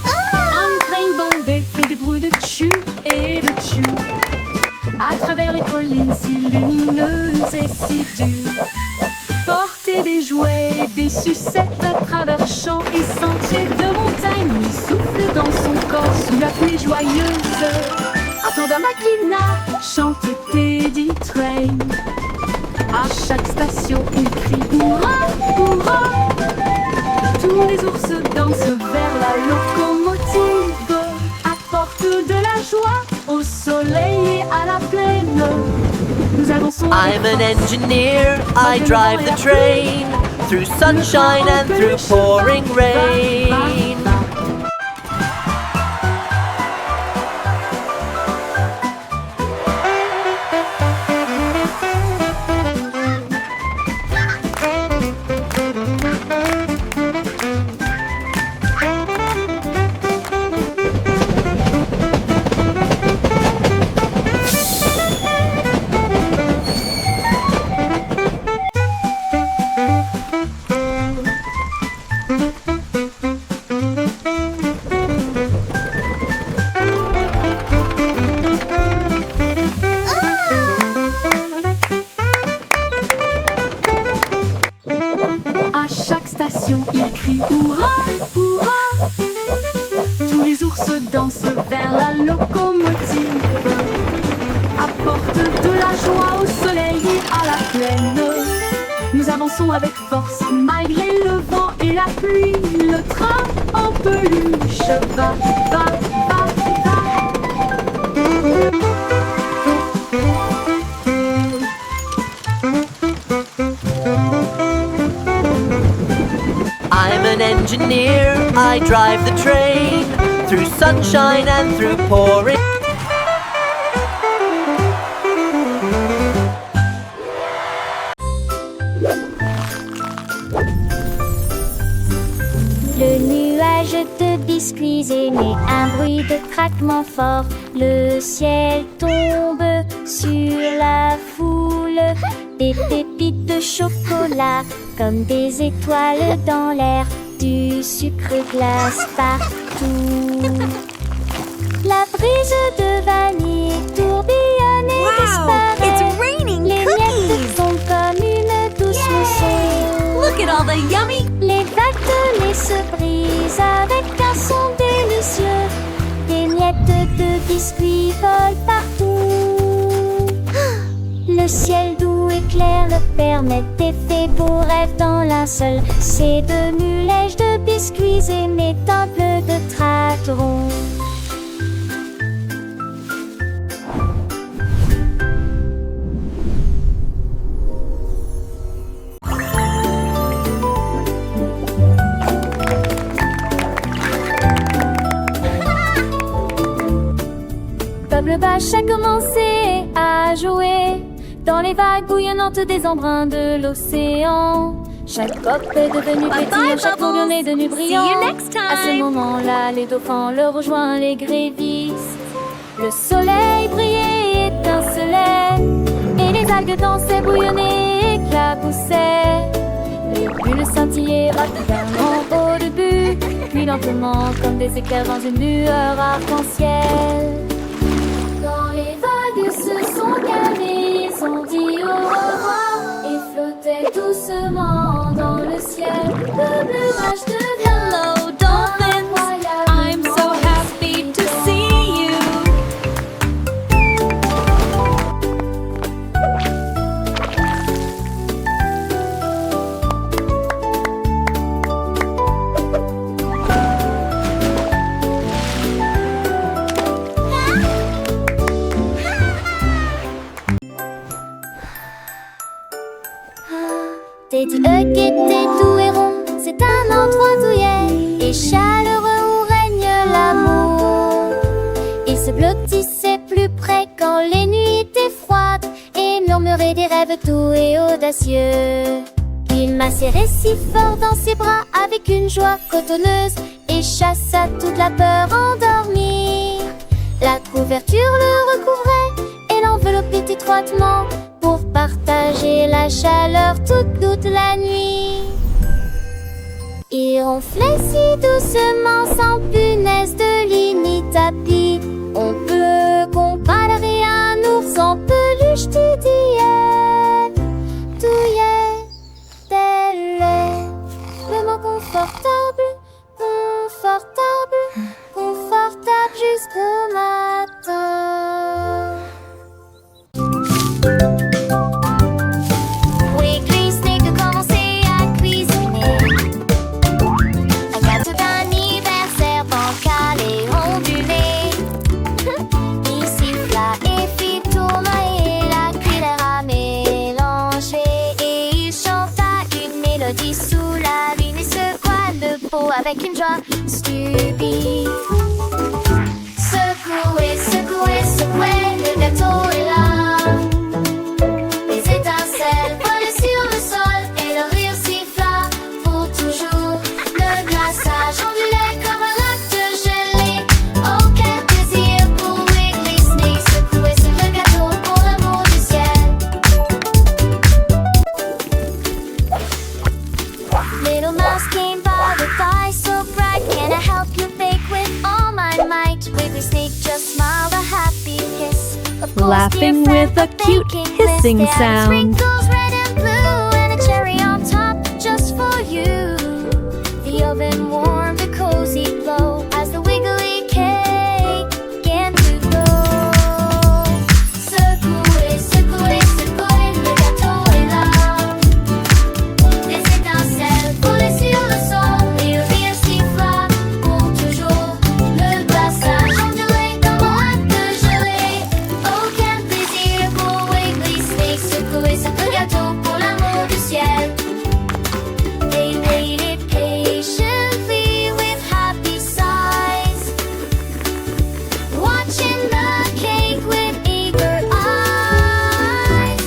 Un train bombé fait des bruits de tchou et de tchou à travers les collines si lumineuses et si dures. Porter des jouets, des sucettes à travers champs et sentiers de montagne. Il souffle dans son corps sous la pluie joyeuse. Attends Makina, chante Teddy Train. À chaque station, il crie hurrah, hurrah. Tous les ours dansent vers la locomotive. Apporte de la joie au soleil et à la plaine. Nous avançons. I'm an engineer, I drive the train through sunshine and through pouring rain. À chaque station, il crie hurrah, hurrah. Tous les ours dansent vers la locomotive. Apporte de la joie au soleil et à la plaine. Nous avançons avec force malgré le vent et la pluie. Le train en peluche va, va, va, va. I'm an engineer, I drive the train through sunshine and through pouring. Le nuage de biscuits émet un bruit de craquement fort. Le ciel tombe sur la foule. Des pépites de chocolat comme des étoiles dans l'air. Du sucre glace partout. La brise de vanille tourbillonne et disparaît. It's raining Les miettes tombent comme une douce mousson. Look at all the yummy. Les vagues de lait se brisent avec un son délicieux. Des miettes de biscuits volent partout. Le ciel doux et clair le permet et fait beaux rêves dans linceul. C'est de mulèges de biscuits et mes temples de tracterons. Peuple Bache a commencé à jouer dans les vagues bouillonnantes des embruns de l'océan. Chaque coque est devenue pétillante, chaque tourbillon est devenu brillant. See you next time. À ce moment-là, les dauphins le rejoignent, les grévisses. Le soleil brillait et étincelait, et les algues dansaient, bouillonnaient, éclaboussaient. Les bulles scintillaient rapidement au début, puis lentement comme des éclairs dans une lueur arc-en-ciel. Quand les vagues se sont calmées, ils ont dit au revoir et flottaient doucement dans le ciel. Le plumage devient Hello, dolphins. incroyable. I'm so happy to see you. Teddy Hug était tout et rond, c'est un endroit douillet et chaleureux où règne l'amour. Il se blottissait plus près quand les nuits étaient froides et murmurait des rêves doux et audacieux. Il m'a serré si fort dans ses bras avec une joie cotonneuse et chassa toute la peur endormie. La couverture le recouvrait et l'enveloppait étroitement pour partager la chaleur toute la nuit. Il ronflait si doucement sans punaise de lit ni tapis. On peut comparer un ours en peluche tout douillet, tel est le mot confortable, confortable, confortable jusqu'au matin. Wiggly Snake a commencé à cuisiner un gâteau d'anniversaire bancal et ondulé. Il siffla et fit tournoyer la cuillère à mélanger. Et il chanta une mélodie sous la lune et secoua le pot avec une joie stupide. Secouez, secouez, secouez, le gâteau est là. Les étincelles volaient sur le sol et le rire siffla pour toujours. Le glaçage ondulait comme un lac de gelée. Oh, quel plaisir pour Wiggly Snake. Secouer le gâteau pour l'amour du ciel. Little mouse came by with eyes so bright. Can I help you bake with all my might? Wiggly Snake just smiled a happy kiss. Of course, Laughing dear friend, with a but cute baking hissing this dance. sound. Sprinkles red and blue and a cherry on top just for you. The oven warmed a cozy glow as the wiggly cake began to grow. Secouez, secouez, secouez, le gâteau est là. Les étincelles volaient sur le sol et le rire siffla pour toujours. Le glaçage ondulait comme un lac de gelée. Oh, quel plaisir pour Wiggly Snake. Secouer ce gâteau pour l'amour du ciel. They waited patiently with happy sighs, watching the cake with eager eyes.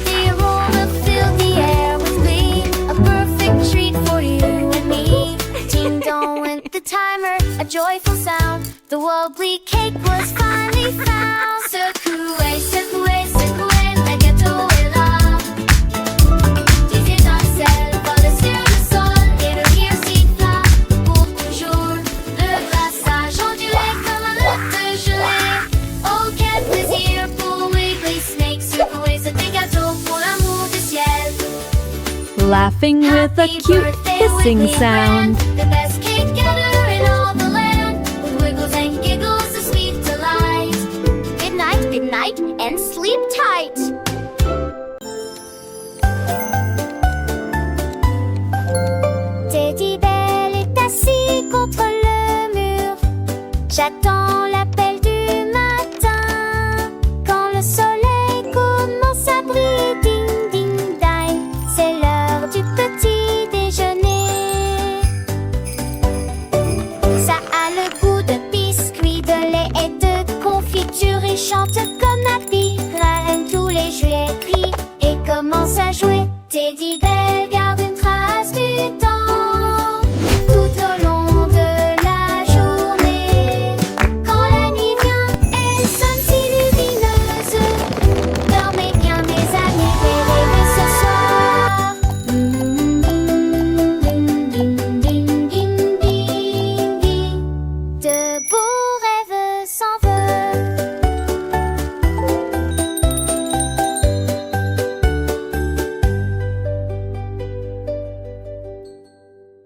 The aroma filled the air with glee, a perfect treat for you and me. Ding dong went the timer, a joyful sound. The wobbly cake was finally found. Secouez, secouez, secouez, le gâteau est là. Les étincelles volaient sur le sol et le rire siffla pour toujours. Le glaçage ondulait comme un lac de gelée. Oh, quel plaisir pour Wiggly Snake. Secouer ce gâteau pour l'amour du ciel. Laughing with a Happy cute birthday, hissing Wiggly sound. friend. The best cake getter in all the land. With wiggles and giggles of sweet delight. Good night, and sleep tight. Teddy Bear est assis contre le mur. J'attends la